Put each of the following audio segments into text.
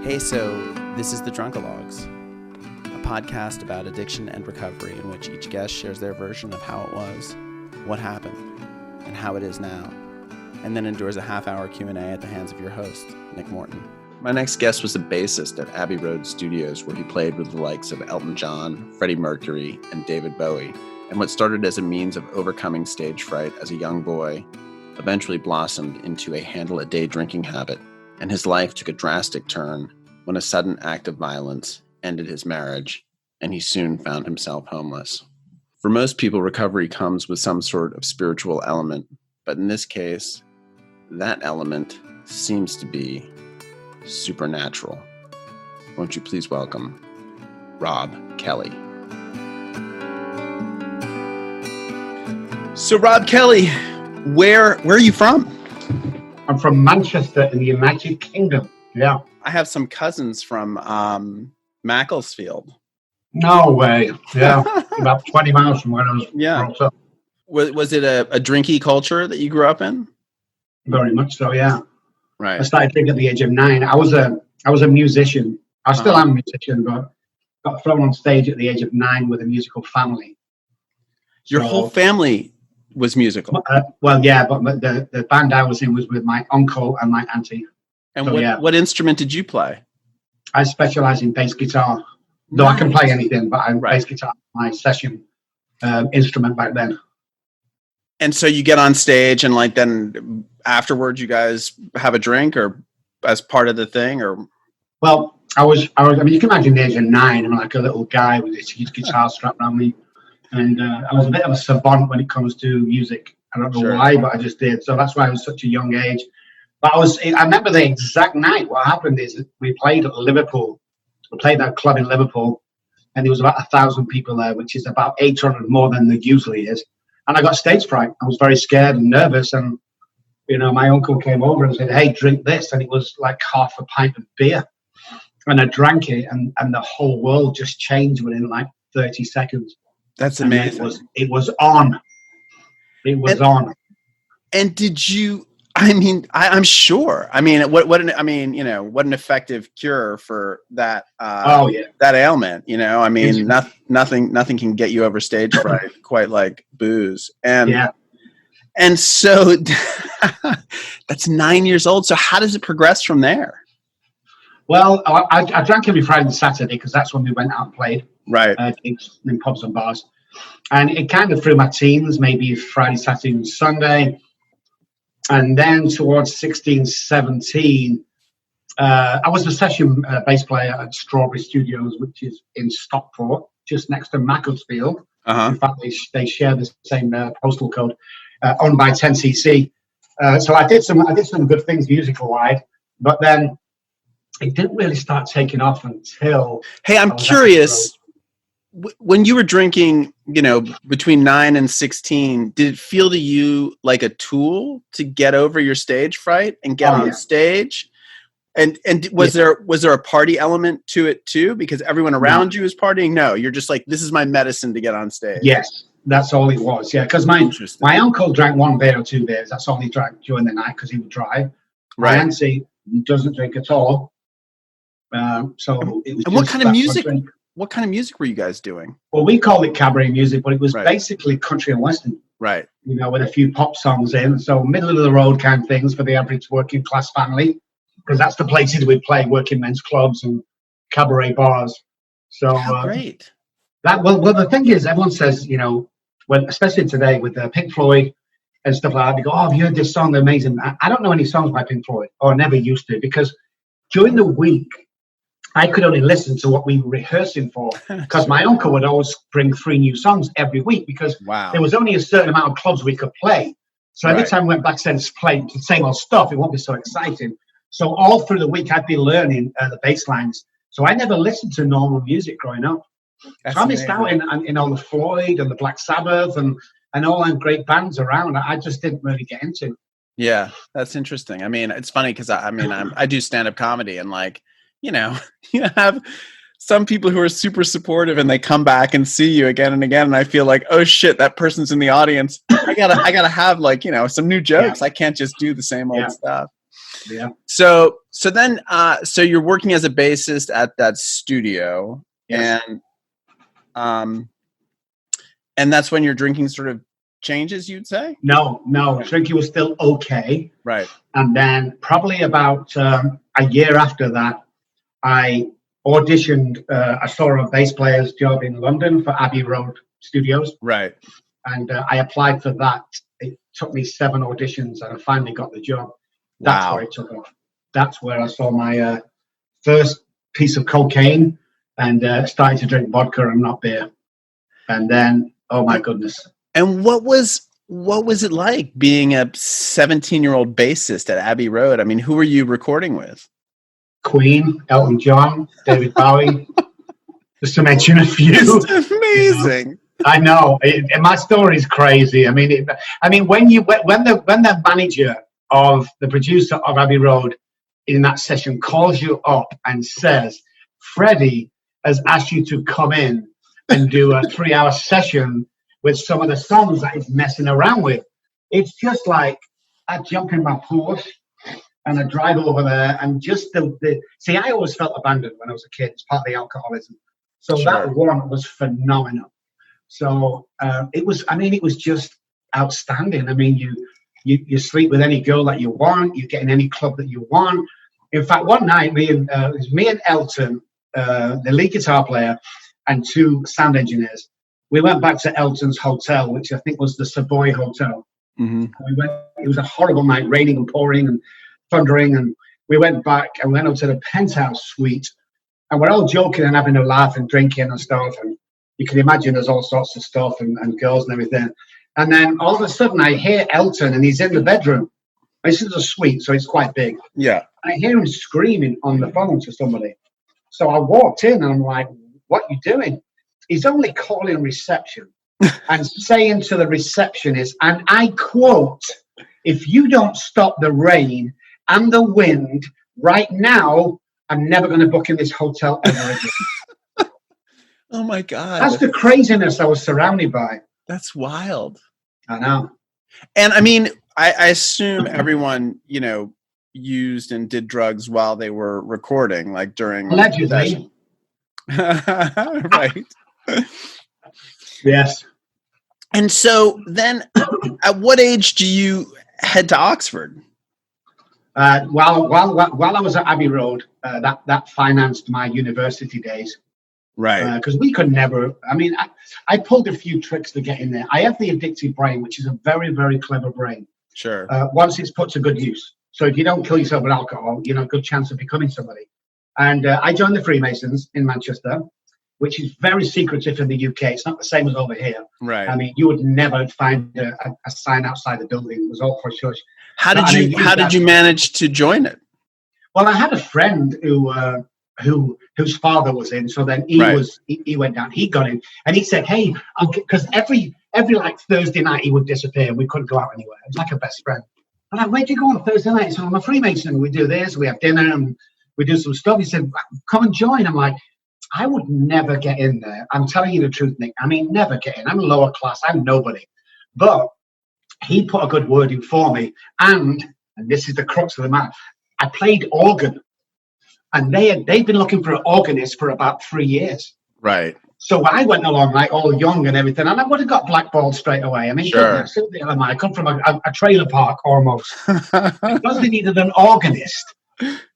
Hey, so this is the Drunkalogs, a podcast about addiction and recovery in which each guest shares their version of how it was, what happened, and how it is now, and then endures a half-hour Q&A at the hands of your host, Nick Morton. My next guest was a bassist at Abbey Road Studios, where he played with the likes of Elton John, Freddie Mercury, and David Bowie, and what started as a means of overcoming stage fright as a young boy eventually blossomed into a handle-a-day drinking habit, and his life took a drastic turn when a sudden act of violence ended his marriage, and he soon found himself homeless. For most people, recovery comes with some sort of spiritual element, but in this case, that element seems to be supernatural. Won't you please welcome Robb Kelly. So Robb Kelly, where are you from? I'm from Manchester in the United Kingdom. Yeah. I have some cousins from Macclesfield. No way. Yeah. About 20 miles from where I was brought up. Was it a drinky culture that you grew up in? Very much so, yeah. Right. I started drinking at the age of 9. I was a musician. I still am a musician, but got thrown on stage at the age of 9 with a musical family. Your whole family was musical? Well, yeah, but the band I was in was with my uncle and my auntie. And so, what instrument did you play? I specialize in bass guitar. Though I can play anything, but bass guitar my session instrument back then. And so you get on stage, and like then afterwards, you guys have a drink, or as part of the thing, or? Well, I mean, you can imagine the age of 9. I'm like a little guy with his guitar strapped around me, and I was a bit of a savant when it comes to music. I don't know why, but I just did. So that's why I was such a young age. But I remember the exact night. What happened is we played at Liverpool. We played that club in Liverpool, and there was about 1,000 people there, which is about 800 more than there usually is. And I got stage fright. I was very scared and nervous. And, you know, my uncle came over and said, "Hey, drink this." And it was like half a pint of beer. And I drank it, and the whole world just changed within like 30 seconds. That's amazing. It was on. It was on. And did you... I mean, I'm sure. I mean, what an effective cure for that. That ailment. You know, I mean, nothing can get you over stage fright quite like booze. And so that's 9 years old. So how does it progress from there? Well, I drank every Friday and Saturday because that's when we went out and played. Right. In pubs and bars, and it kind of through my teens, maybe Friday, Saturday, and Sunday. And then towards 16, 17, I was a session bass player at Strawberry Studios, which is in Stockport, just next to Macclesfield. In fact, they share the same postal code, owned by 10cc. So I did some good things musical-wise, but then it didn't really start taking off until... Hey, I'm curious. When you were drinking, you know, between 9 and 16, did it feel to you like a tool to get over your stage fright and get on stage? And was there a party element to it too? Because everyone around you is partying? No, you're just like, this is my medicine to get on stage. Yes, that's all it was. Yeah, because my uncle drank 1 beer or 2 beers. That's all he drank during the night because he would drive. Right. My auntie doesn't drink at all. So it was. And what kind of music? What kind of music were you guys doing? Well, we called it cabaret music, but it was basically country and western. Right. You know, with a few pop songs in. So middle of the road kind of things for the average working class family, because that's the places we play, working men's clubs and cabaret bars. So great. Well, the thing is, everyone says, you know, when especially today with Pink Floyd and stuff like that, they go, "Oh, have you heard this song? They're amazing." I don't know any songs by Pink Floyd, or never used to, because during the week, I could only listen to what we were rehearsing for, because my uncle would always bring 3 new songs every week, because there was only a certain amount of clubs we could play. So every time we went backstage to play the same old stuff, it won't be so exciting. So all through the week, I'd be learning the bass lines. So I never listened to normal music growing up. So I missed out in all the Floyd and the Black Sabbath and all them great bands around. I just didn't really get into. Yeah, that's interesting. I mean, it's funny because I do stand-up comedy, and like, you know, you have some people who are super supportive and they come back and see you again and again. And I feel like, oh shit, that person's in the audience. I gotta have, like, you know, some new jokes. I can't just do the same old stuff. Yeah. So then you're working as a bassist at that studio, Yes. and that's when your drinking sort of changes, you'd say? No, drinking was still okay. Right. And then probably about a year after that, I auditioned. I saw a bass player's job in London for Abbey Road Studios. Right. And I applied for that. It took me 7 auditions, and I finally got the job. That's Wow. where it took off. That's where I saw my first piece of cocaine and started to drink vodka and not beer. And then, oh my goodness. And what was it like being a 17-year-old bassist at Abbey Road? I mean, who were you recording with? Queen, Elton John, David Bowie, just to mention a few. That's amazing. You know? I know. My story is crazy. I mean, when the manager of the producer of Abbey Road in that session calls you up and says, Freddie has asked you to come in and do a 3-hour session with some of the songs that he's messing around with. It's just like I jump in my Porsche and I drive over there, and just see, I always felt abandoned when I was a kid. It's partly alcoholism. So Sure. That one was phenomenal. So it was just outstanding. I mean, you sleep with any girl that you want, you get in any club that you want. In fact, one night, it was me and Elton, the lead guitar player, and 2 sound engineers. We went back to Elton's hotel, which I think was the Savoy Hotel. Mm-hmm. It was a horrible night, raining and pouring and thundering, and we went back and went up to the penthouse suite, and we're all joking and having a laugh and drinking and stuff, and you can imagine there's all sorts of stuff and girls and everything. And then all of a sudden I hear Elton, and he's in the bedroom. This is a suite, so it's quite big. Yeah. I hear him screaming on the phone to somebody. So I walked in and I'm like, what are you doing? He's only calling reception and saying to the receptionist, and I quote, if you don't stop the rain and the wind right now, I'm never going to book in this hotel ever again. Oh my God. That's the craziness I was surrounded by. That's wild. I know. And I mean, I assume everyone, used and did drugs while they were recording, like during allegedly. Right. Yes. And so then at what age do you head to Oxford? While I was at Abbey Road, that financed my university days. Right. Because we could never, I pulled a few tricks to get in there. I have the addictive brain, which is a very, very clever brain. Sure. Once it's put to good use. So if you don't kill yourself with alcohol, a good chance of becoming somebody. And I joined the Freemasons in Manchester, which is very secretive in the UK. It's not the same as over here. Right. I mean, you would never find a sign outside the building. It was all for church. How did you manage to join it? Well, I had a friend whose father was in, so then he went down, he got in, and he said, hey, because every like Thursday night he would disappear and we couldn't go out anywhere. It was like a best friend. I'm like, where'd you go on Thursday night? So I'm a Freemason. We do this, we have dinner, and we do some stuff. He said, come and join. I'm like, I would never get in there. I'm telling you the truth, Nick. I mean, never get in. I'm lower class. I'm nobody. But he put a good word in for me. And this is the crux of the matter, I played organ. And they've been looking for an organist for about 3 years. Right. So I went along like all young and everything, and I would have got blackballed straight away. I mean, sure. I come from a trailer park almost. Because they needed an organist,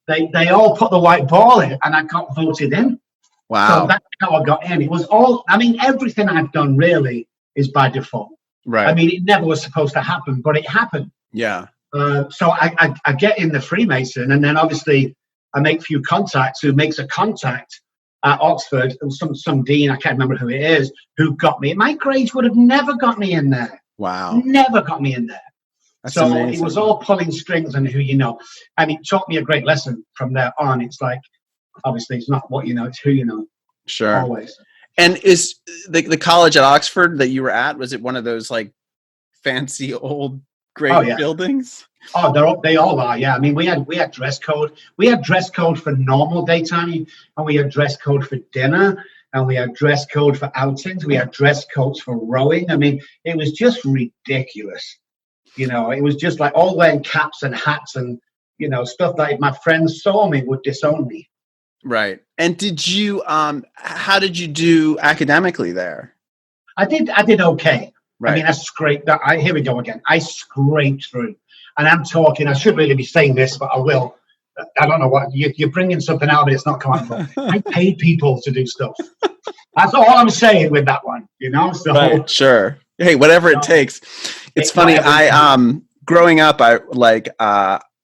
they all put the white ball in, and I got voted in. Wow. So that's how I got in. It was all, everything I've done really is by default. Right. It never was supposed to happen, but it happened. Yeah. So I get in the Freemason, and then obviously I make a few contacts who makes a contact at Oxford, some dean, I can't remember who it is, who got me. My grades would have never got me in there. Wow. Never got me in there. That's so amazing. It was all pulling strings and who you know. And it taught me a great lesson from there on. It's like, obviously, it's not what you know, it's who you know. Sure. Always. And is the college at Oxford that you were at, was it one of those like fancy old great buildings? Oh, they all are. Yeah, we had dress code. We had dress code for normal daytime, and we had dress code for dinner, and we had dress code for outings. We had dress codes for rowing. It was just ridiculous. It was just like all wearing caps and hats, and stuff that if my friends saw me would disown me. Right. And did you, how did you do academically there? I did okay. Right. I mean, I scraped that. Here we go again. I scraped through, and I'm talking. I should really be saying this, but I will. I don't know what you're bringing something out, but it's not coming out. I paid people to do stuff. That's all I'm saying with that one. So right, sure. Hey, whatever it takes. It's funny. Growing up, I like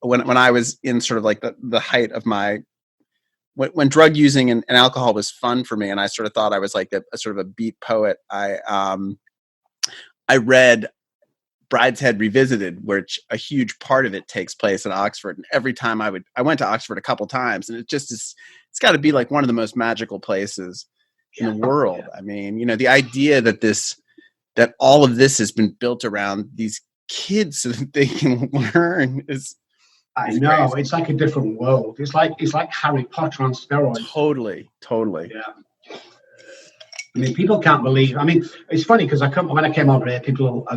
when I was in sort of like the height of my. When drug using and alcohol was fun for me, and I sort of thought I was like a sort of a beat poet, I read Brideshead Revisited, which a huge part of it takes place in Oxford. And every time I went to Oxford a couple times, and it's got to be like one of the most magical places in the world. Yeah. I mean, the idea that all of this has been built around these kids so that they can learn is. I know crazy. It's like a different world. It's like Harry Potter on steroids. Totally. Yeah. I mean, people can't believe. I mean, it's funny because when I came over here, people,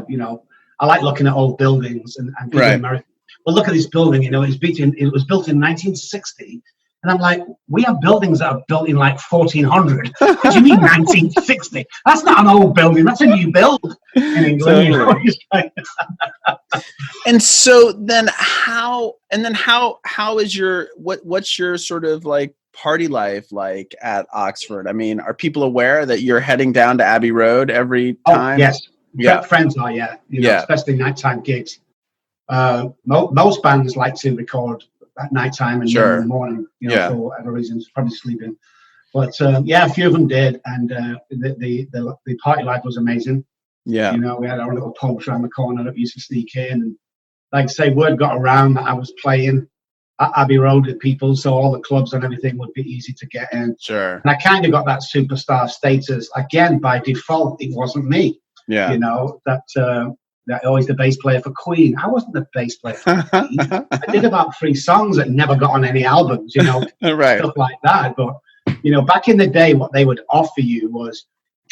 I like looking at old buildings and people in America. Well, look at this building. It was built in 1960, and I'm like, we have buildings that are built in like 1400. What do you mean 1960? That's not an old building. That's a new build in England. Totally. And so then how is what's your sort of like party life like at Oxford? I mean, are people aware that you're heading down to Abbey Road every time? Oh, yes. Yeah. Friends are, especially nighttime gigs. Most bands like to record at nighttime and in the morning, for whatever reasons, probably sleeping. But a few of them did, and the party life was amazing. Yeah. We had our little pubs around the corner that we used to sneak in. And like I say, word got around that I was playing at Abbey Road with people, so all the clubs and everything would be easy to get in. Sure. And I kind of got that superstar status. Again, by default, it wasn't me. Yeah. That always the bass player for Queen. I wasn't the bass player for Queen. I did about 3 songs that never got on any albums, right. Stuff like that. But, back in the day, what they would offer you was,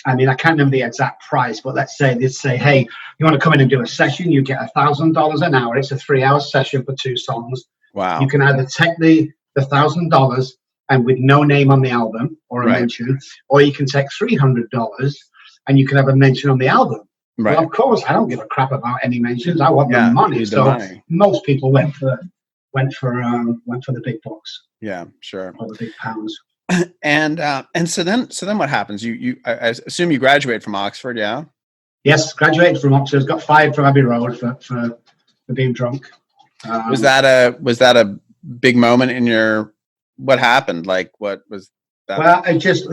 I mean, I can't remember the exact price, but let's say they'd say, hey, you want to come in and do a session? You get $1,000 an hour. It's a 3-hour session for 2 songs. Wow. You can either take the $1,000 and with no name on the album or a mention, or you can take $300 and you can have a mention on the album. Right. Well, of course, I don't give a crap about any mentions. I want the money. So most people went for the big bucks. Yeah, sure. Or the big pounds. And so then what happens? I assume you graduate from Oxford, yeah? Yes, graduated from Oxford. Got fired from Abbey Road for being drunk. Was that a big moment in your? What happened? Like, what was that? Well, it just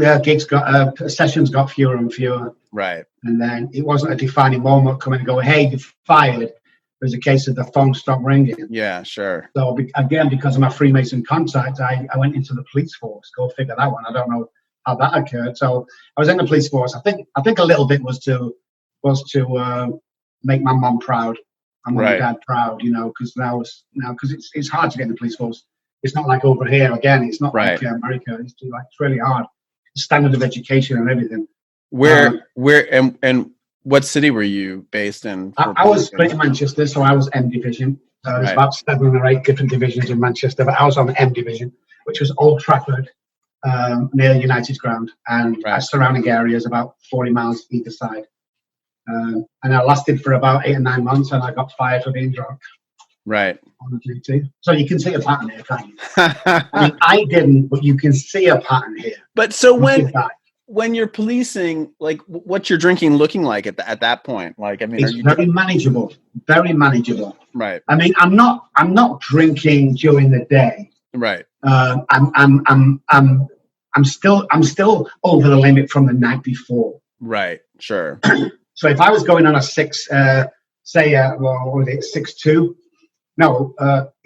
sessions got fewer and fewer. Right. And then it wasn't a defining moment coming and go, hey, you're fired. It was a case of the phone stopped ringing. Yeah, sure. So again, because of my Freemason contact, I went into the police force. Go figure that one. I don't know how that occurred. So I was in the police force. I think a little bit was to make my mom proud and my dad proud, because it's hard to get in the police force. It's not like over here. Again, it's not like America. It's really hard. The standard of education and everything. Where and what city were you based in? I was Greater Manchester, so I was M Division. There's about 7 or 8 different divisions in Manchester, but I was on the M Division, which was Old Trafford, near United's ground, and surrounding areas about 40 miles either side. And I lasted for about 8 or 9 months, and I got fired for being drunk. Right. On the duty. So you can see a pattern here, can't you? I mean, I didn't, but you can see a pattern here. But so when you're policing, like, what's your drinking looking like at that point? Like, I mean, it's very manageable. Very manageable. Right. I mean, I'm not drinking during the day. Right. I'm still over the limit from the night before. Right. Sure. So if I was going on a 6-2? No,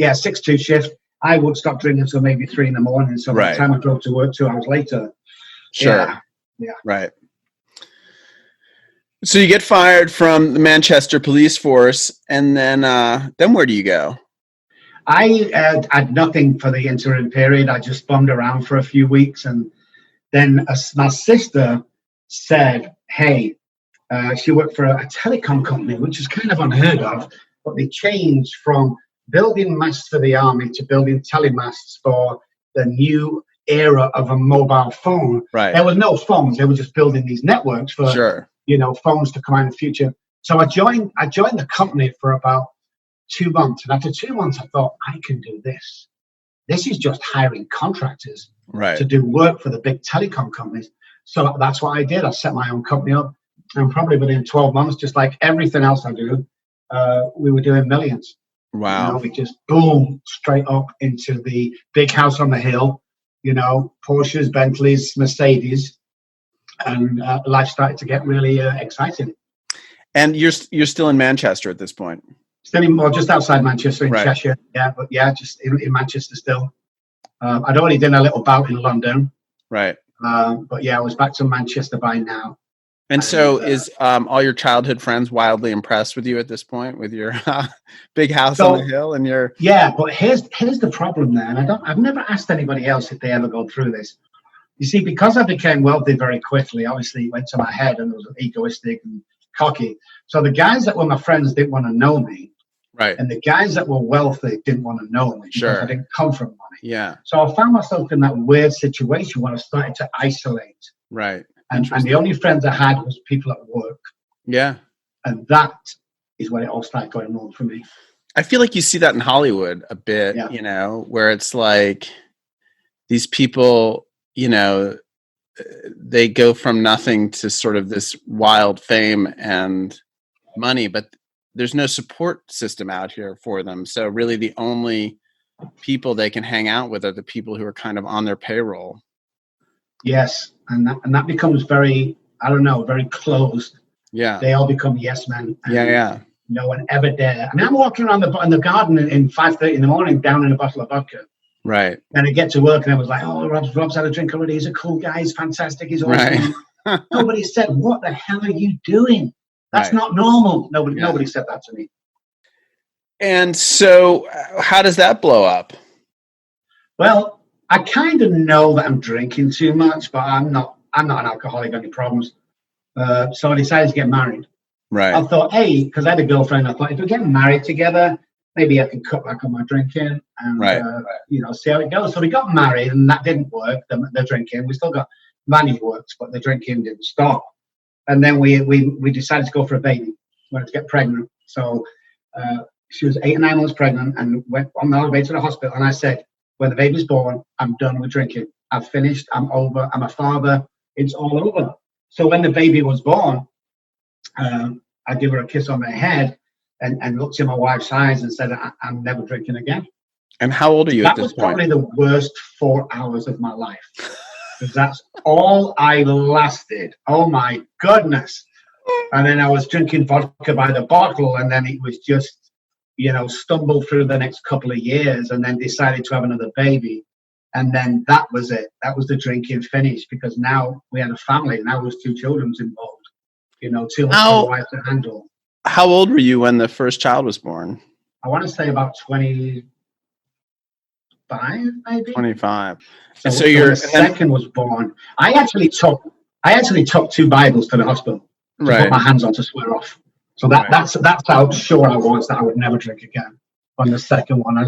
6-2 shift. I would stop drinking until maybe 3 a.m. So by the time I drove to work 2 hours later. Sure. Yeah. Right. So you get fired from the Manchester police force, and then where do you go? I had nothing for the interim period. I just bummed around for a few weeks, and then my sister said, "Hey," she worked for a telecom company, which is kind of unheard of, but they changed from building masts for the army to building telemasts for the new era of a mobile phone. Right. There was no phones. They were just building these networks for, Sure. phones to come out in the future. So I joined the company for about 2 months. And after 2 months, I thought, I can do this. This is just hiring contractors to do work for the big telecom companies. So that's what I did. I set my own company up. And probably within 12 months, just like everything else I do, we were doing millions. Wow. We just boom, straight up into the big house on the hill, Porsches, Bentleys, Mercedes. And life started to get really exciting. And you're still in Manchester at this point? Still just outside Manchester in Cheshire. Yeah, but just in Manchester still. I'd already done a little bout in London. Right. But I was back to Manchester by now. And so is all your childhood friends wildly impressed with you at this point, with your big house on the hill and your... Yeah, but here's the problem there. And I've never asked anybody else if they ever go through this. You see, because I became wealthy very quickly, obviously it went to my head and it was egoistic and cocky. So the guys that were my friends didn't want to know me. Right. And the guys that were wealthy didn't want to know me because I didn't come from money. Yeah. So I found myself in that weird situation where I started to isolate. Right. And the only friends I had was people at work. Yeah. And that is when it all started going wrong for me. I feel like you see that in Hollywood a bit, where it's like these people, they go from nothing to sort of this wild fame and money, but there's no support system out here for them. So really the only people they can hang out with are the people who are kind of on their payroll. Yes. And that becomes very, very closed. Yeah. They all become yes men. Yeah. No one ever dare. I mean, I'm walking around in the garden in 5:30 in the morning down in a bottle of vodka. Right. And I get to work and I was like, oh, Rob's had a drink already. He's a cool guy. He's fantastic. He's awesome. Right. Nobody said, what the hell are you doing? That's not normal. Nobody said that to me. And so how does that blow up? Well, I kind of know that I'm drinking too much, but I'm not an alcoholic, any problems. So I decided to get married. Right. I thought, hey, because I had a girlfriend, I thought if we get married together, maybe I can cut back on my drinking and, see how it goes. So we got married and that didn't work, the drinking. We still got money worked, but the drinking didn't stop. And then we decided to go for a baby. We wanted to get pregnant. So she was 8 or 9 months pregnant and went on the way to the hospital. And I said, when the baby's born, I'm done with drinking. I've finished. I'm over. I'm a father. It's all over. So when the baby was born, I give her a kiss on the head and looked in my wife's eyes and said, I'm never drinking again. And how old are you at this point? That was probably the worst 4 hours of my life. Because that's all I lasted. Oh, my goodness. And then I was drinking vodka by the bottle, and then it was just, stumbled through the next couple of years and then decided to have another baby. And then that was it. That was the drinking finished because now we had a family. Now there was 2 children involved. Too much for my wife to handle. How old were you when the first child was born? I want to say about 25, maybe. 25. So the second was born. I actually took 2 Bibles to the hospital to put my hands on to swear off. So that's how sure I was that I would never drink again on the second one,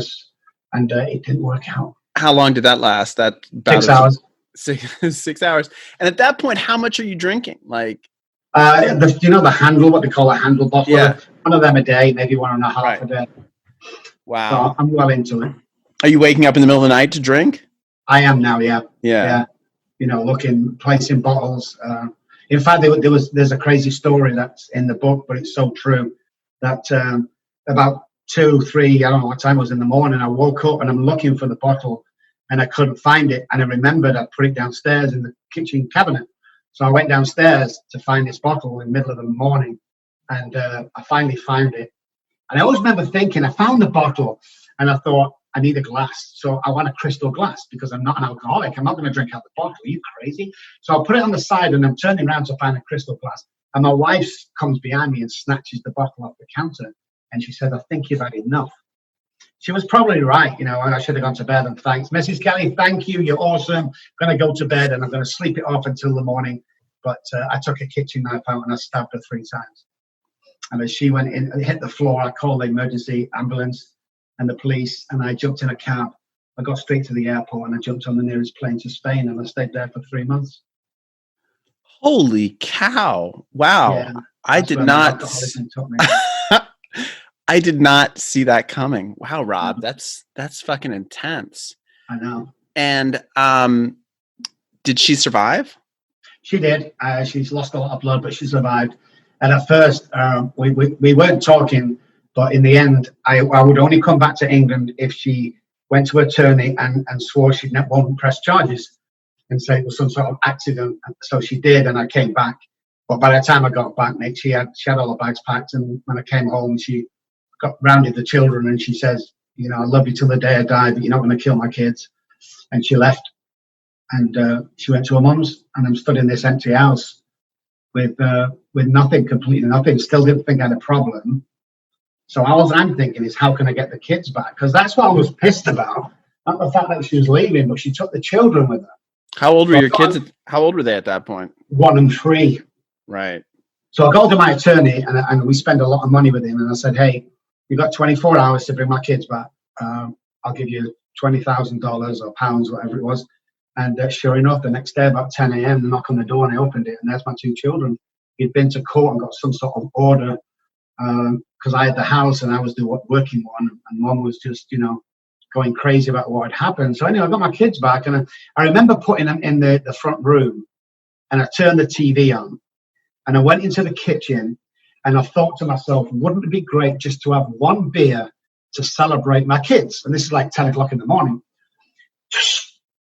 and it didn't work out. How long did that last? 6 hours. 6 hours. And at that point, how much are you drinking? Like, the handle, what they call a handle bottle. Yeah. One of them a day, maybe 1.5 a day. Wow. So I'm well into it. Are you waking up in the middle of the night to drink? I am now, yeah. Yeah. Placing bottles. In fact, there's a crazy story that's in the book, but it's so true that about 2, 3, I don't know what time it was in the morning, I woke up and I'm looking for the bottle and I couldn't find it. And I remembered I put it downstairs in the kitchen cabinet. So I went downstairs to find this bottle in the middle of the morning and I finally found it. And I always remember thinking, I found the bottle and I thought, I need a glass. So I want a crystal glass because I'm not an alcoholic. I'm not going to drink out the bottle. Are you crazy? So I'll put it on the side and I'm turning around to find a crystal glass. And my wife comes behind me and snatches the bottle off the counter. And she said, I think you've had enough. She was probably right. I should have gone to bed and thanks. Mrs. Kelly, thank you. You're awesome. I'm going to go to bed and I'm going to sleep it off until the morning. But I took a kitchen knife out and I stabbed her 3 times. And as she went in and hit the floor, I called the emergency ambulance. and the police, and I jumped in a cab. I got straight to the airport, and I jumped on the nearest plane to Spain, and I stayed there for 3 months. Holy cow. Wow. Yeah, I that's did where my not alcoholism took me. I did not see that coming. Wow, Rob, No, that's fucking intense. I know. And did she survive? She did. She's lost a lot of blood, but she survived. And at first, we weren't talking, but in the end, I would only come back to England if she went to her attorney and swore she won't press charges and say it was some sort of accident. So she did, and I came back. But by the time I got back, mate, she had all her bags packed. And when I came home, she got rounded the children, and she says, you know, I love you till the day I die, but you're not going to kill my kids. And she left. And she went to her mum's, and I'm stood in this empty house with nothing, completely nothing. Still didn't think I had a problem. So all I'm thinking is, how can I get the kids back? Because that's what I was pissed about. Not the fact that she was leaving, but she took the children with her. How old were your kids? How old were they at that point? 1 and 3. Right. So I go to my attorney, and we spend a lot of money with him. And I said, hey, you've got 24 hours to bring my kids back. I'll give you $20,000 or pounds, whatever it was. And sure enough, the next day about 10 a.m., they knock on the door, and I opened it, and there's my 2 children. He'd been to court and got some sort of order because I had the house and I was the working one, and Mum was just, you know, going crazy about what had happened. So anyway, I got my kids back, and I remember putting them in the front room, and I turned the TV on, and I went into the kitchen, and I thought to myself, wouldn't it be great just to have one beer to celebrate my kids? And this is like 10 o'clock in the morning.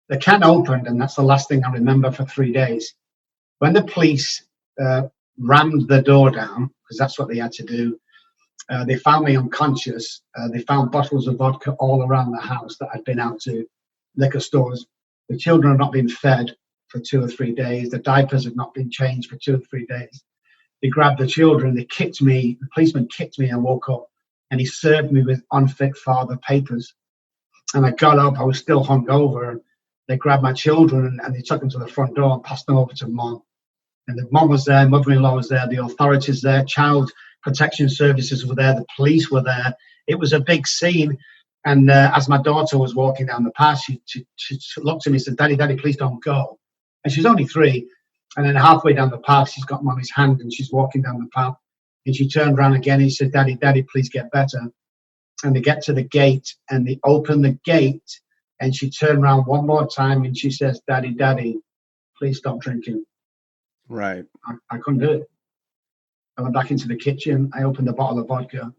The can opened, and that's the last thing I remember for 3 days. When the police rammed the door down, because that's what they had to do, they found me unconscious. They found bottles of vodka all around the house that I'd been out to liquor stores. The children had not been fed for 2 or 3 days. The diapers had not been changed for 2 or 3 days. They grabbed the children, they kicked me, the policeman kicked me, and woke up, and he served me with unfit father papers. And I got up, I was still hungover. They grabbed my children and they took them to the front door and passed them over to Mum. And the mum was there, mother-in-law was there, the authorities there, child protection services were there, the police were there. It was a big scene. And as my daughter was walking down the path, she looked at me and said, Daddy, please don't go. And she's only 3. And then halfway down the path, she's got Mummy's hand and she's walking down the path. And she turned around again and she said, Daddy, please get better. And they get to the gate and they open the gate. And she turned around one more time and she says, Daddy, please stop drinking. Right. I couldn't do it. I went back into the kitchen. I opened a bottle of vodka.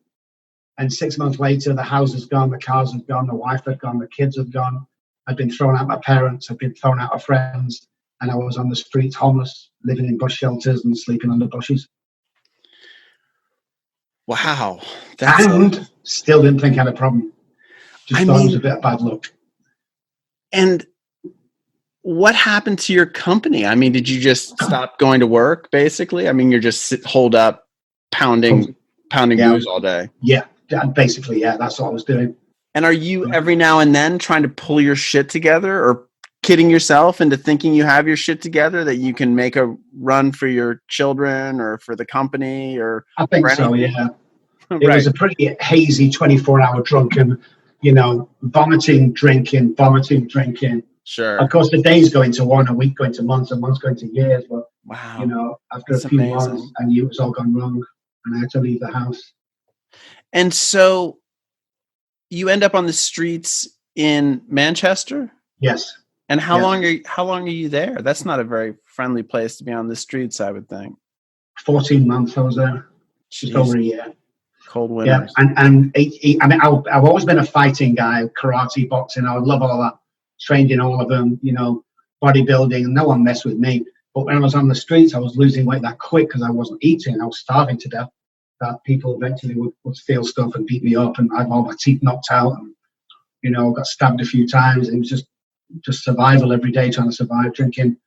And 6 months later, the house is gone, the cars have gone, the wife had gone, the kids had gone. I'd been thrown out by parents. I'd been thrown out of friends. And I was on the streets, homeless, living in bus shelters and sleeping under bushes. Wow. Still didn't think I had a problem. Just thought it was a bit of bad luck. And what happened to your company? I mean, did you just stop going to work, basically? I mean, you're just holed up, pounding booze all day. Yeah, basically, yeah, that's what I was doing. And are you every now and then trying to pull your shit together or kidding yourself into thinking you have your shit together, that you can make a run for your children or for the company? Or I think so, yeah. Right. It was a pretty hazy 24-hour drunken, vomiting, drinking. Sure. Of course, the days go into one, a week go into months, and months go into years. But, wow. after a few months, I knew it was all gone wrong, and I had to leave the house. And so you end up on the streets in Manchester? Yes. And how long are you there? That's not a very friendly place to be on the streets, I would think. 14 months I was there. Just over a year. Cold winters. Yeah, and I've always been a fighting guy, karate, boxing. I would love all that. Trained in all of them, bodybuilding. No one messed with me. But when I was on the streets, I was losing weight that quick because I wasn't eating. I was starving to death. That people eventually would steal stuff and beat me up, and I had all my teeth knocked out, and got stabbed a few times. It was just survival every day, trying to survive, drinking,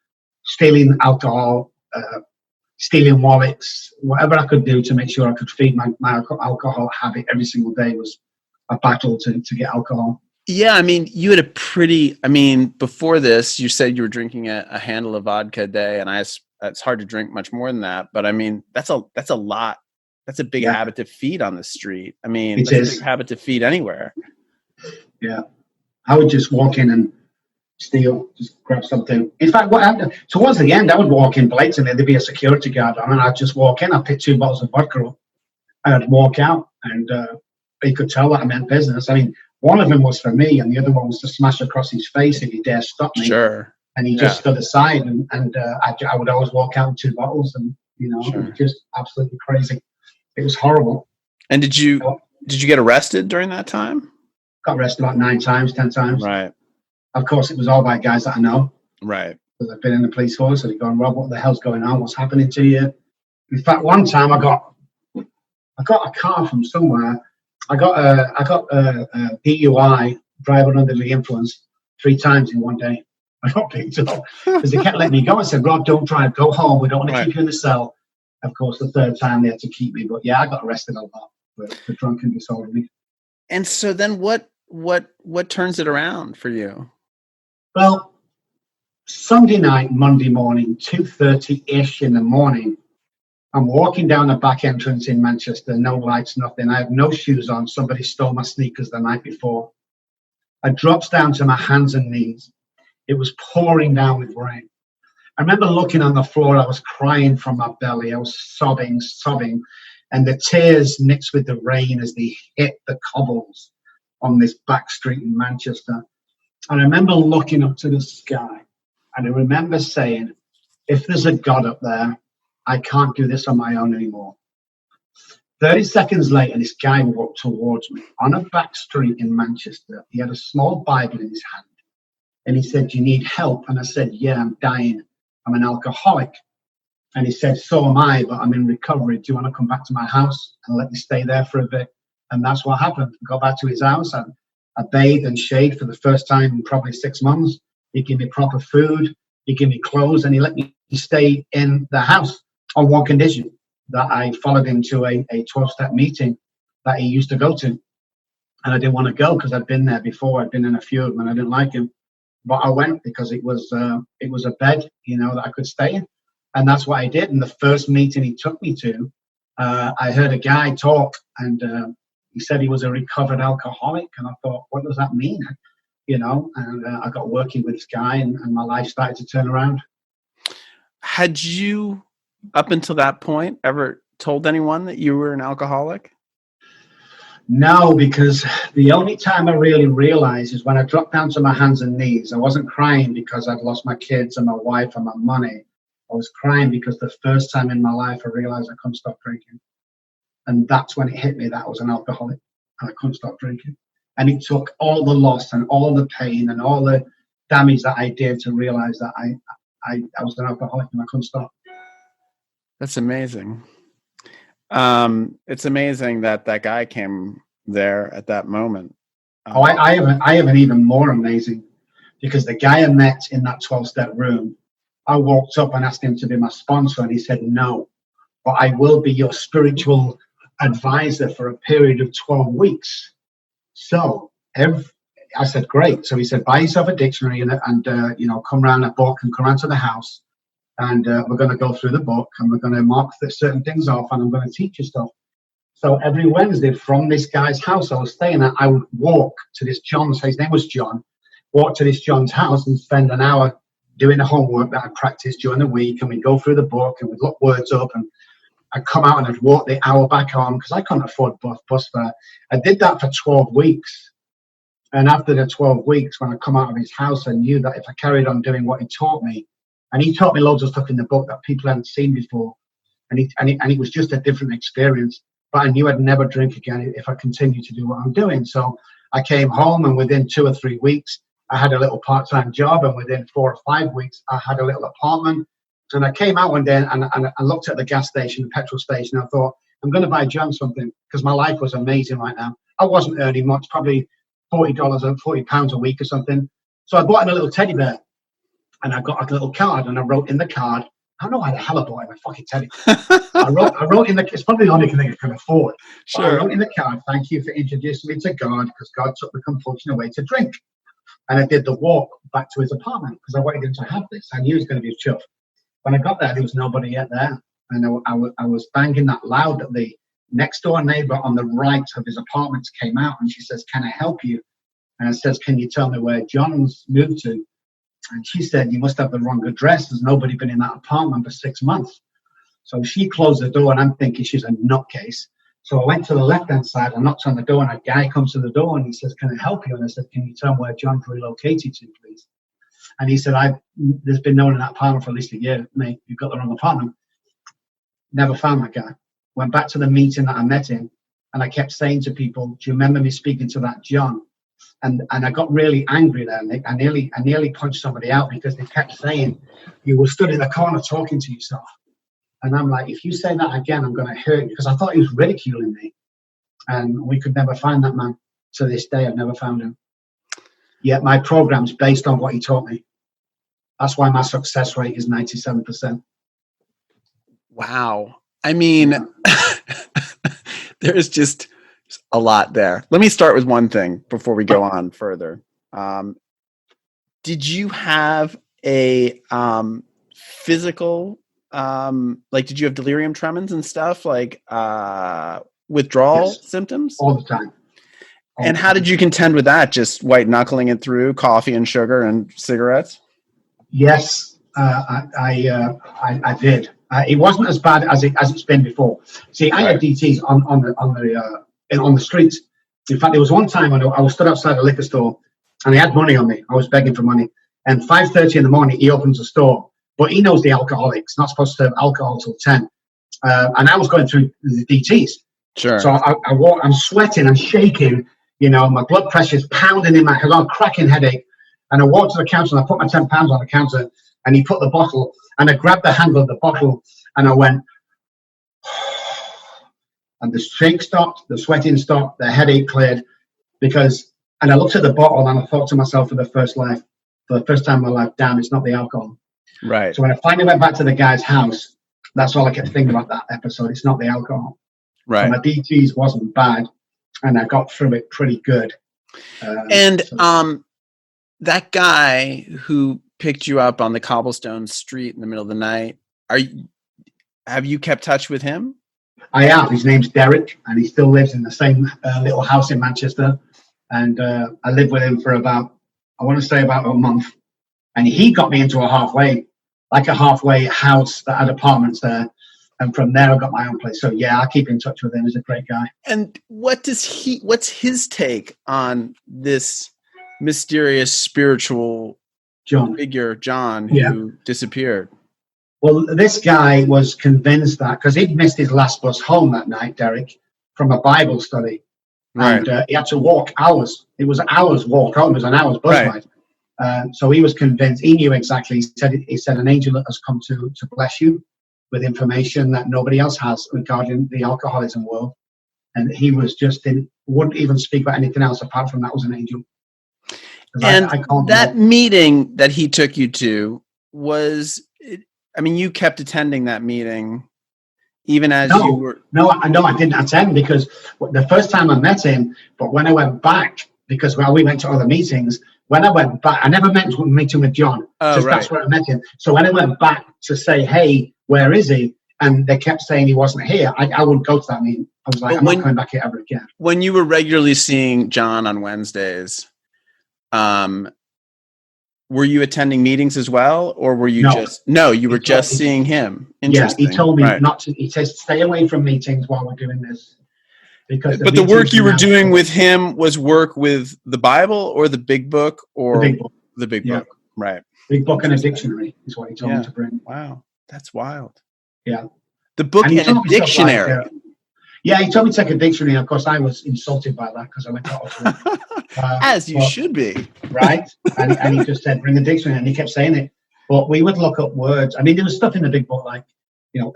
stealing alcohol, stealing wallets, whatever I could do to make sure I could feed my alcohol habit every single day was a battle to get alcohol. Yeah, I mean, you had before this, you said you were drinking a handle of vodka a day, and it's hard to drink much more than that. But I mean, that's a lot. That's a big habit to feed on the street. I mean, it's a big habit to feed anywhere. Yeah. I would just walk in and steal, just grab something. In fact, what happened towards the end, I would walk in blatantly. There'd be a security guard on, and I'd just walk in. I'd pick 2 bottles of vodka up, and I'd walk out, and he could tell that I meant business. I mean, one of them was for me, and the other one was to smash across his face if he dare stop me. Sure. And he just stood aside, and I would always walk out with 2 bottles, and It was just absolutely crazy. It was horrible. And did you get arrested during that time? Got arrested about 9 times, 10 times. Right. Of course, it was all by guys that I know. Right. Because I've been in the police force, and they've gone, Rob, what the hell's going on? What's happening to you? In fact, one time I got a car from somewhere. I got a DUI, driver under the influence, 3 times in one day. I got picked up because they kept letting me go. I said, Rob, don't drive, go home. We don't want to keep you in the cell. Of course, the 3rd time they had to keep me. But yeah, I got arrested a lot for drunk and disorderly. And so then what turns it around for you? Well, Sunday night, Monday morning, 2:30-ish in the morning, I'm walking down the back entrance in Manchester, no lights, nothing. I have no shoes on. Somebody stole my sneakers the night before. I dropped down to my hands and knees. It was pouring down with rain. I remember looking on the floor. I was crying from my belly. I was sobbing, and the tears mixed with the rain as they hit the cobbles on this back street in Manchester. And I remember looking up to the sky, and I remember saying, if there's a God up there, I can't do this on my own anymore. 30 seconds later, this guy walked towards me on a back street in Manchester. He had a small Bible in his hand. And he said, do you need help? And I said, yeah, I'm dying. I'm an alcoholic. And he said, so am I, but I'm in recovery. Do you want to come back to my house and let me stay there for a bit? And that's what happened. I got back to his house. I bathed and shaved for the first time in probably 6 months. He gave me proper food. He gave me clothes, and he let me stay in the house on one condition, that I followed him to a 12-step meeting that he used to go to. And I didn't want to go because I'd been there before. I'd been in a few of them, and I didn't like him. But I went because it was a bed, that I could stay in. And that's what I did. And the first meeting he took me to, I heard a guy talk, and he said he was a recovered alcoholic. And I thought, what does that mean? And I got working with this guy, and my life started to turn around. Had you, up until that point, ever told anyone that you were an alcoholic? No, because the only time I really realized is when I dropped down to my hands and knees. I wasn't crying because I'd lost my kids and my wife and my money. I was crying because the first time in my life I realized I couldn't stop drinking. And that's when it hit me that I was an alcoholic and I couldn't stop drinking. And it took all the loss and all the pain and all the damage that I did to realize that I was an alcoholic and I couldn't stop. That's amazing. It's amazing that guy came there at that moment. I have an even more amazing, because the guy I met in that 12-step room, I walked up and asked him to be my sponsor, and he said no, but I will be your spiritual advisor for a period of 12 weeks. So I said, great. So he said, buy yourself a dictionary and come around a book and come around to the house. And we're going to go through the book, and we're going to mark certain things off, and I'm going to teach you stuff. So every Wednesday from this guy's house I was staying at, I would walk to this John's, his name was John, walk to this John's house and spend an hour doing the homework that I practiced during the week. And we'd go through the book and we'd look words up, and I'd come out and I'd walk the hour back home because I couldn't afford bus fare. I did that for 12 weeks. And after the 12 weeks, when I come out of his house, I knew that if I carried on doing what he taught me, and he taught me loads of stuff in the book that people hadn't seen before. And it was just a different experience. But I knew I'd never drink again if I continued to do what I'm doing. So I came home, and within 2 or 3 weeks, I had a little part-time job. And within 4 or 5 weeks, I had a little apartment. And I came out one day and I looked at the gas station, the petrol station. I thought, I'm going to buy John something, because my life was amazing right now. I wasn't earning much, probably $40 or £40 a week or something. So I bought him a little teddy bear. And I got a little card, and I wrote in the card, I don't know why the hell I bought him a fucking teddy. I wrote in the, it's probably the only thing I can afford. Sure. I wrote in the card, thank you for introducing me to God, because God took the compulsion away to drink. And I did the walk back to his apartment because I wanted him to have this. I knew he was going to be chuffed. When I got there, there was nobody yet there. And I was banging that loud that the next door neighbor on the right of his apartment came out, and she says, can I help you? And I says, can you tell me where John's moved to? And she said, you must have the wrong address. There's nobody been in that apartment for 6 months. So she closed the door, and I'm thinking she's a nutcase. So I went to the left-hand side and knocked on the door, and a guy comes to the door, and he says, can I help you? And I said, can you tell me where John's relocated to, please? And he said, there's been no one in that apartment for at least a year. Mate, you've got the wrong apartment. Never found that guy. Went back to the meeting that I met him, and I kept saying to people, do you remember me speaking to that John? And I got really angry there, Nick. I nearly punched somebody out because they kept saying, you were stood in the corner talking to yourself. And I'm like, if you say that again, I'm going to hurt you, because I thought he was ridiculing me. And we could never find that man. To this day, I've never found him. Yet my program's based on what he taught me. That's why my success rate is 97%. Wow. I mean, there's just a lot there. Let me start with one thing before we go on further. Did you have a physical, did you have delirium tremens and stuff, like withdrawal symptoms? All the time. And how did you contend with that? Just white knuckling it through coffee and sugar and cigarettes? Yes, I did. It wasn't as bad as it's been before. See, I had DTs on the streets. In fact, there was one time when I was stood outside a liquor store, and he had money on me. I was begging for money. And 5:30 in the morning, he opens the store, but he knows the alcoholics not supposed to serve alcohol till 10. And I was going through the DTs. Sure. So I'm sweating, I'm shaking. My blood pressure's pounding in my head. I got a cracking headache. And I walked to the counter, and I put my £10 on the counter, and he put the bottle, and I grabbed the handle of the bottle, and I went, and the shake stopped, the sweating stopped, the headache cleared, and I looked at the bottle, and I thought to myself for the first time in my life, damn, it's not the alcohol. Right. So when I finally went back to the guy's house, that's all I kept thinking about that episode. It's not the alcohol. Right. So my DTs wasn't bad, and I got through it pretty good. That guy who picked you up on the cobblestone street in the middle of the night, have you kept touch with him? I have. His name's Derek, and he still lives in the same little house in Manchester. And I lived with him for about a month. And he got me into a halfway house that had apartments there. And from there, I got my own place. So yeah, I keep in touch with him. He's a great guy. And what's his take on this mysterious spiritual figure, John, who disappeared? Well, this guy was convinced that, because he'd missed his last bus home that night, Derek, from a Bible study. Right. And he had to walk hours. It was an hour's walk home. It was an hour's bus ride. So he was convinced. He knew exactly. He said an angel has come to bless you with information that nobody else has regarding the alcoholism world. And he was wouldn't even speak about anything else apart from that was an angel. And that meeting that he took you to you kept attending that meeting even as you were... No, I didn't attend, because the first time I met him, but when I went back, because we went to other meetings, when I went back, I never meant to meet him with John. That's where I met him. So when I went back to say, hey, where is he? And they kept saying he wasn't here, I wouldn't go to that meeting. I was like, I'm not coming back here ever again. When you were regularly seeing John on Wednesdays, were you attending meetings as well, or were you just seeing him? Interesting. Yeah, he told me not to. He says, stay away from meetings while we're doing this. But the work you were doing with him was work with the Bible or the Big Book, or the Big Book, right? Big Book and a dictionary is what he told me to bring. Wow, that's wild. Yeah, the book and a dictionary. He told me to take a dictionary. Of course, I was insulted by that because I went to Oxford. As you should be. Right? And he just said, bring a dictionary. And he kept saying it. But we would look up words. I mean, there was stuff in the Big Book like,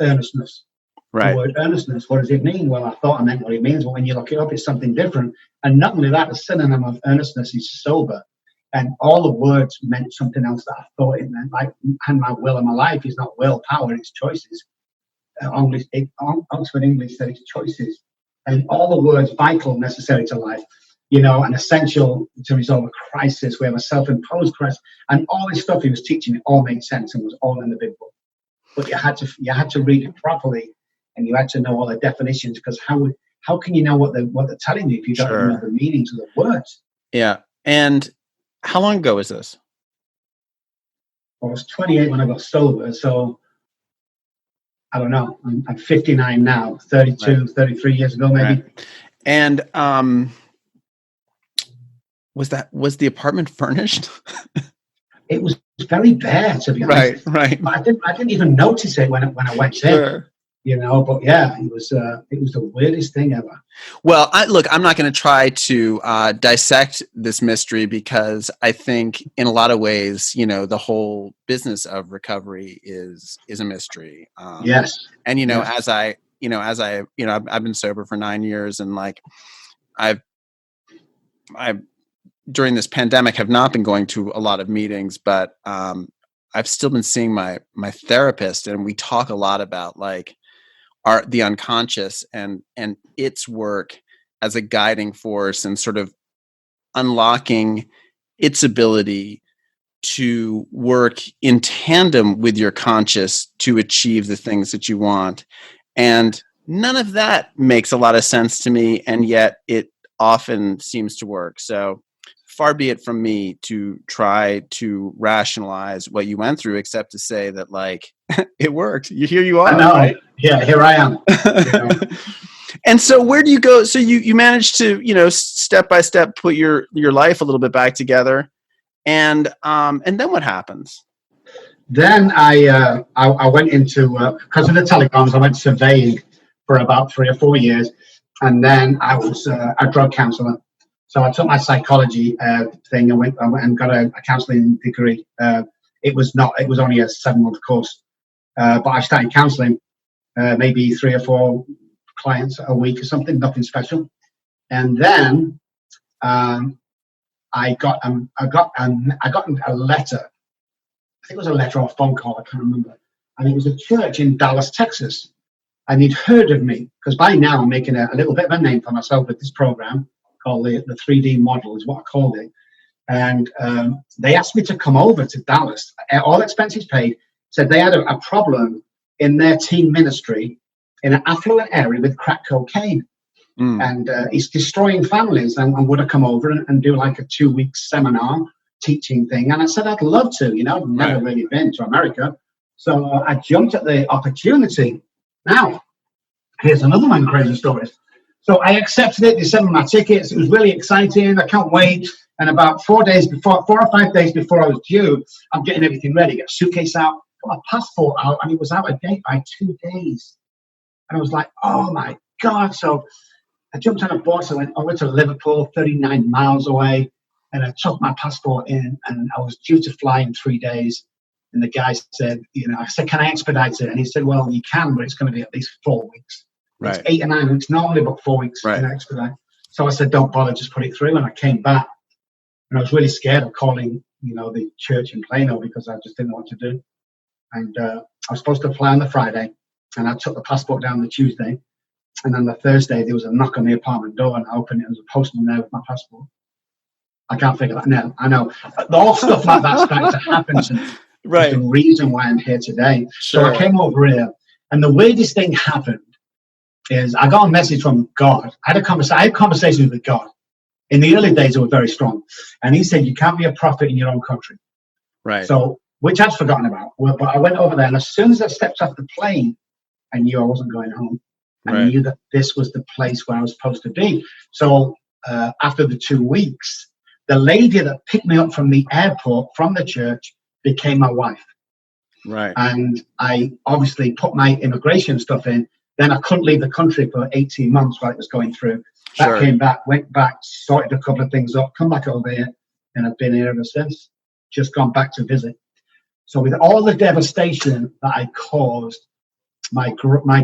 earnestness. Right. The word earnestness, what does it mean? Well, I thought I meant what it means. But when you look it up, it's something different. And not only that, the synonym of earnestness is sober. And all the words meant something else that I thought it meant. Like, and my will and my life is not willpower, it's choices. Oxford English said it's choices, and all the words vital, necessary to life, and essential to resolve a crisis. We have a self-imposed crisis, and all this stuff he was teaching, it all made sense and was all in the Big Book. But you had to read it properly, and you had to know all the definitions, because how can you know what they're telling you if you don't know the meanings of the words? Yeah. And how long ago was this? I was 28 when I got sober, so I don't know. I'm 59 now, 32, right. 33 years ago, maybe. Right. And was the apartment furnished? It was very bare, to be honest. Right. But I didn't even notice it when I went in. You know, but yeah, it was the weirdest thing ever. Well, I'm not going to try to dissect this mystery, because I think in a lot of ways, you know, the whole business of recovery is a mystery. Yes. And, you know, yes. I've been sober for 9 years, and like I've during this pandemic have not been going to a lot of meetings, but I've still been seeing my therapist, and we talk a lot about like the unconscious and its work as a guiding force, and sort of unlocking its ability to work in tandem with your conscious to achieve the things that you want. And none of that makes a lot of sense to me, and yet it often seems to work. So far be it from me to try to rationalize what you went through, except to say that, like, it worked. Here you are. I know. Right? Yeah, here I am. And so where do you go? So you managed to, you know, step by step put your life a little bit back together. And then what happens? Then I went into, because of the telecoms, I went surveying for about 3 or 4 years. And then I was a drug counselor. So I took my psychology thing and went and got a counselling degree. It was only a 7-month course, but I started counselling maybe 3 or 4 clients a week or something, nothing special. And then I got a letter. I think it was a letter or a phone call. I can't remember. And it was a church in Dallas, Texas. And he'd heard of me, because by now I'm making a little bit of a name for myself with this program called the 3D model, is what I called it. And they asked me to come over to Dallas, all expenses paid. Said they had a problem in their teen ministry in an affluent area with crack cocaine. And it's destroying families, and would I come over and do like a 2-week seminar teaching thing? And I said, I'd love to, you know, I've never really been to America. So I jumped at the opportunity. Now, here's another one crazy story. So I accepted it, they sent me my tickets. It was really exciting. I can't wait. And about 4 or 5 days before I was due, I'm getting everything ready. Get a suitcase out, got my passport out, and it was out of date by 2 days. And I was like, oh my God. So I jumped on a bus. I went over to Liverpool, 39 miles away, and I took my passport in, and I was due to fly in 3 days. And the guy said, you know, I said, can I expedite it? And he said, well, you can, but it's going to be at least 4 weeks. Right. It's 8 or 9 weeks normally, but 4 weeks can expedite. So I said, don't bother, just put it through. And I came back, and I was really scared of calling, you know, the church in Plano, because I just didn't know what to do. And I was supposed to fly on the Friday, and I took the passport down the Tuesday. And then the Thursday, there was a knock on the apartment door, and I opened it. There was a postman there with my passport. I can't figure that. No, I know. All stuff like that started to happen to me. Right. The reason why I'm here today. Sure. So I came over here, and the weirdest thing happened is I got a message from God. I had conversations with God. In the early days, they were very strong. And he said, you can't be a prophet in your own country. Right. So, which I'd forgotten about. Well, but I went over there, and as soon as I stepped off the plane, I knew I wasn't going home. I knew that this was the place where I was supposed to be. So after the 2 weeks, the lady that picked me up from the airport, from the church, became my wife. Right. And I obviously put my immigration stuff in. Then I couldn't leave the country for 18 months while it was going through. That came back, went back, sorted a couple of things up, come back over here, and I've been here ever since. Just gone back to visit. So with all the devastation that I caused, my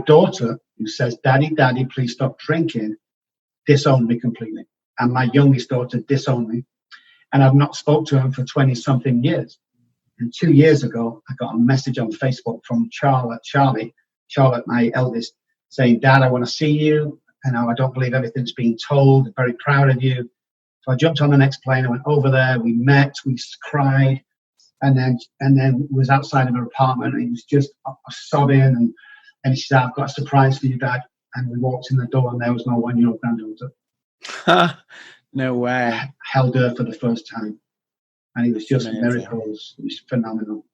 daughter, who says, Daddy, please stop drinking, disowned me completely. And my youngest daughter disowned me. And I've not spoke to him for 20-something years. And 2 years ago, I got a message on Facebook from Charlotte, my eldest, saying, Dad, I want to see you. And I don't believe everything's being told. I'm very proud of you. So I jumped on the next plane. I went over there. We met. We cried. And then was outside of her apartment. And he was just sobbing. And she said, I've got a surprise for you, Dad. And we walked in the door, and there was my 1-year-old granddaughter. No way. held her for the first time. And it was just Amazing. miracles. It was phenomenal.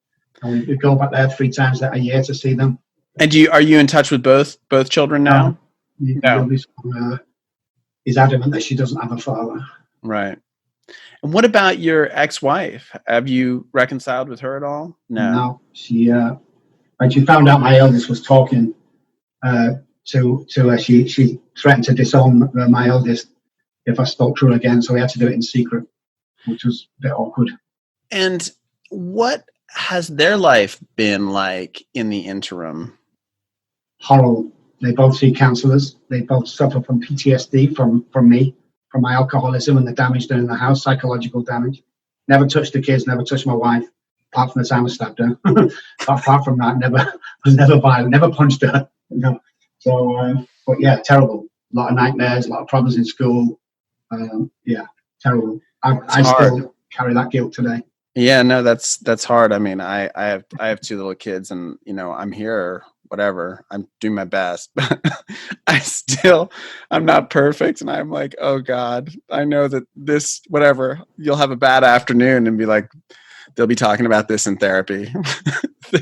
And we go back there 3 times a year to see them. And are you in touch with both children now? The youngest one, is adamant that she doesn't have a father. Right. And what about your ex-wife? Have you reconciled with her at all? No. She when she found out my eldest was talking to her, she threatened to disown my eldest if I spoke to her again. So we had to do it in secret, which was a bit awkward. And what has their life been like in the interim? Horrible. They both see counsellors. They both suffer from PTSD from me, from my alcoholism and the damage done in the house, psychological damage. Never touched the kids, never touched my wife, apart from the time I stabbed her. Apart from that, was never violent, never punched her. So, but yeah, terrible. A lot of nightmares, a lot of problems in school. Terrible. I still carry that guilt today. Yeah, no, that's hard. I mean, I have 2 little kids, and I'm here, whatever. I'm doing my best, but I'm not perfect, and I'm like, oh God, I know that this, whatever. You'll have a bad afternoon and be like, they'll be talking about this in therapy,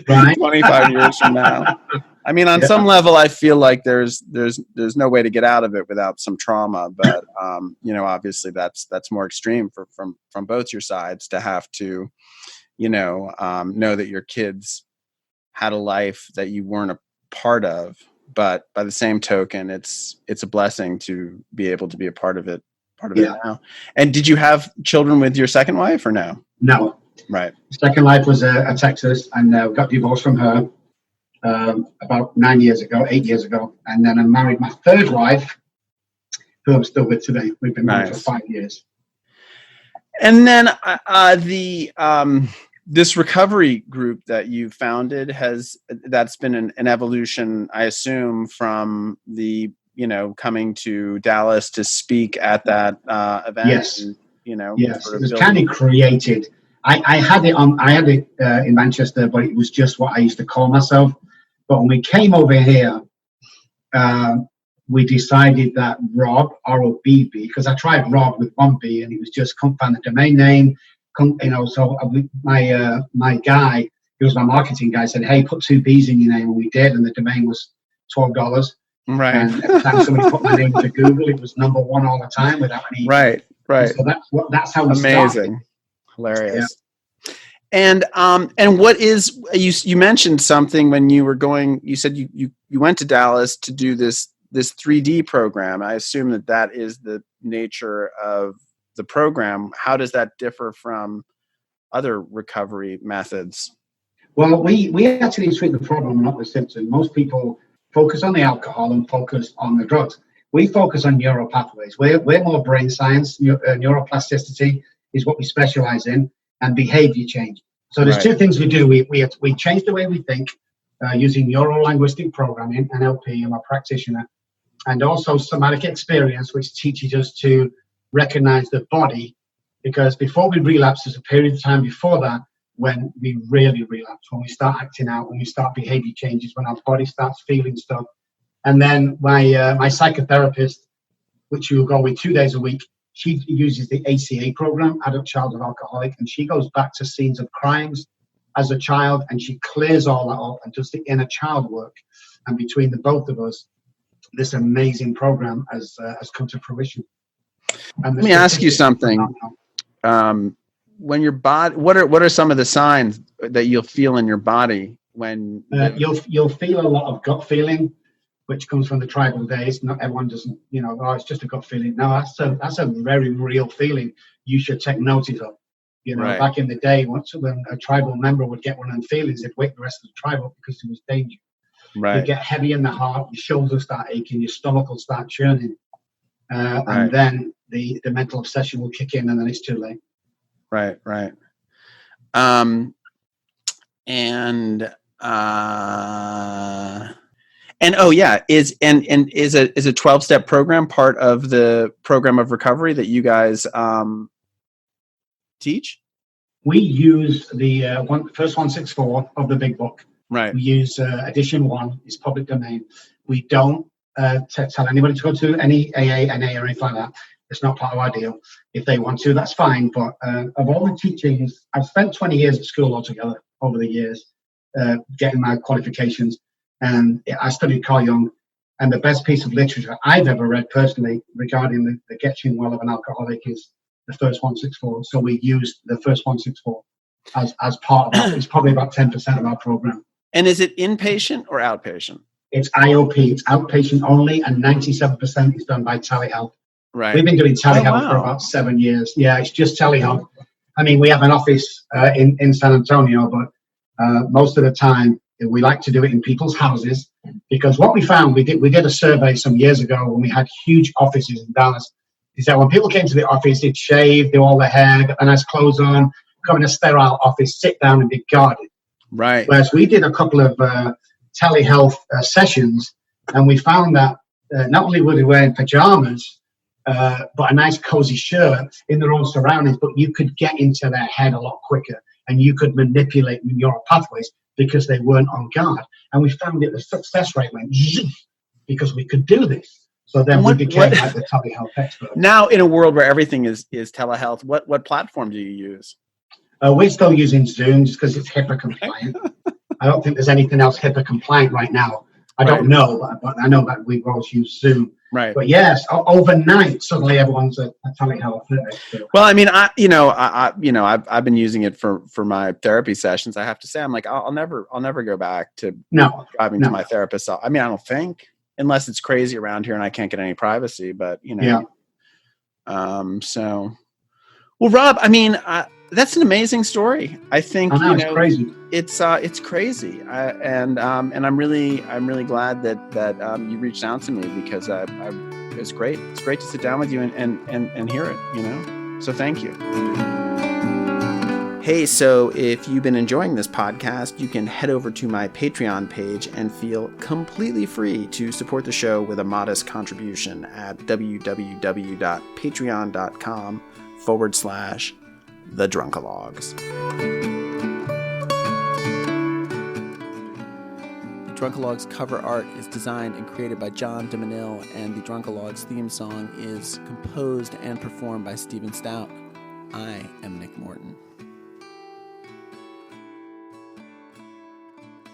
right? 25 years from now. I mean, on some level, I feel like there's no way to get out of it without some trauma, but obviously that's more extreme from both your sides to have to, know that your kids had a life that you weren't a part of, but by the same token, it's a blessing to be able to be a part of it now. And did you have children with your second wife or no? No. Right. Second wife was a Texas, and got divorced from her. About 8 years ago. And then I married my third wife, who I'm still with today. We've been married for 5 years. And then this recovery group that you founded that's been an evolution, I assume, from the, coming to Dallas to speak at that event. Yes. And, yes. It was kind of created. I had it in Manchester, but it was just what I used to call myself. But when we came over here, we decided that Robb, R-O-B-B, because I tried Robb with 1 B, and it was just couldn't find the domain name. So my guy, he was my marketing guy, said, "Hey, put 2 B's in your name," and we did, and the domain was $12. Right. And every time somebody put my name into Google, it was number 1 all the time without any. Right. So that's how we Amazing. started. Hilarious. Yeah. And what is, you mentioned something when you were going, you said you went to Dallas to do this 3D program. I assume that is the nature of the program. How does that differ from other recovery methods? Well, we actually treat the problem, not the symptom. Most people focus on the alcohol and focus on the drugs. We focus on neural pathways. We're more brain science. Neuroplasticity is what we specialize in, and behavior change. So there's 2 things we do. We change the way we think using neuro-linguistic programming, NLP. I'm a practitioner, and also somatic experience, which teaches us to recognize the body, because before we relapse, there's a period of time before that when we really relapse, when we start acting out, when we start behavior changes, when our body starts feeling stuff. And then my psychotherapist, which you will go with 2 days a week, she uses the ACA program, Adult Child of Alcoholic, and she goes back to scenes of crimes as a child, and she clears all that up and does the inner child work. And between the both of us, this amazing program has come to fruition. Let me ask you something. When your body, what are some of the signs that you'll feel in your body when you'll feel a lot of gut feeling, which comes from the tribal days. Not everyone doesn't, it's just a gut feeling. No, that's a very real feeling. You should take notice of. Right. Back in the day, when a tribal member would get one of them feelings, they'd wake the rest of the tribe up because there was danger. Right. You get heavy in the heart, your shoulders start aching, your stomach will start churning, and then the mental obsession will kick in, and then it's too late. Right. Is a 12-step program part of the program of recovery that you guys teach? We use the first 164 of the big book. Right. We use edition 1. It's public domain. We don't tell anybody to go to any AA, NA, or anything like that. It's not part of our deal. If they want to, that's fine. But of all the teachings, I've spent 20 years at school altogether over the years, getting my qualifications. And I studied Carl Jung. And the best piece of literature I've ever read personally regarding the getting well of an alcoholic is the first 164. So we used the first 164 as part of that. It's probably about 10% of our program. And is it inpatient or outpatient? It's IOP. It's outpatient only, and 97% is done by telehealth. Right. We've been doing telehealth for about 7 years. Yeah, it's just telehealth. I mean, we have an office in San Antonio, but most of the time we like to do it in people's houses, because what we found, we did a survey some years ago when we had huge offices in Dallas. Is that when people came to the office, they'd shave, do all their hair, get their nice clothes on, come in a sterile office, sit down and be guarded. Right. Whereas we did a couple of telehealth sessions, and we found that not only were they wearing pajamas, but a nice cozy shirt in their own surroundings, but you could get into their head a lot quicker, and you could manipulate neural pathways because they weren't on guard. And we found that the success rate went because we could do this. So then we became like the telehealth expert. Now, in a world where everything is telehealth, what platform do you use? We're still using Zoom just because it's HIPAA compliant. I don't think there's anything else HIPAA compliant right now. I don't know, but I know that we've always used Zoom. Right. But yes, overnight, suddenly everyone's a telehealth expert. Well, I mean, I've been using it for my therapy sessions. I have to say, I'm like, I'll never go back to driving to my therapist. I mean, I don't think, unless it's crazy around here and I can't get any privacy. But so, well, Rob, I mean, that's an amazing story. I think it's crazy. It's crazy, and I'm really glad that you reached out to me, because it's great. It's great to sit down with you and hear it. So thank you. Hey, so if you've been enjoying this podcast, you can head over to my Patreon page and feel completely free to support the show with a modest contribution at www.patreon.com/The Drunkalogs. The Drunkalogs cover art is designed and created by John DeManil, and the Drunkalogs theme song is composed and performed by Stephen Stout. I am Nick Morton.